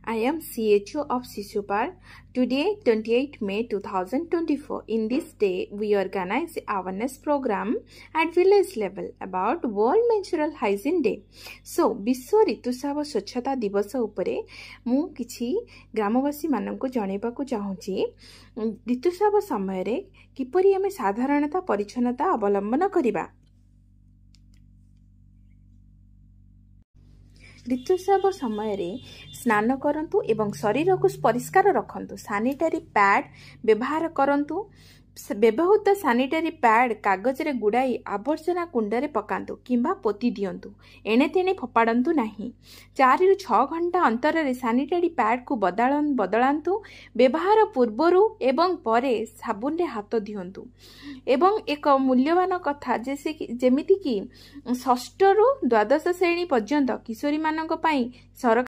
I am CHO of Shishupal. Today, 28 May 2024. In this day, we organize awareness program at village level about World Menstrual Hygiene Day. So, विश्व ऋतुस्राव स्वच्छता दिवस उपरे मु किछि ग्रामवासी माननको जणेबाकु चाहूची। ऋतुस्राव समय रे किपरि आमे साधारणता परिच्छन्नता अवलंबन करिबा। ऋतुस्राव समय रे स्नान करंतु एवं शरीर को परिष्कार रखंतु। सैनिटरी पैड व्यवहार करंतु। व्यवहृत सैनिटरी पैड कागज रे गुड़ाई आवर्जना कुंड रे पकांतु किंबा पोती दियंतु। एणे तेणे फपाड़ंतु नहीं। 4 ରୁ 6 घंटा अंतर रे सैनिटरी पैड को बदलांतु। व्यवहार पूर्वरु एवं परे साबुन रे हाथ दियंतु। एवं एक मूल्यवान कथा जेमिति कि 6 ରୁ 12 श्रेणी पर्यंत किशोरी मानक पई सरकार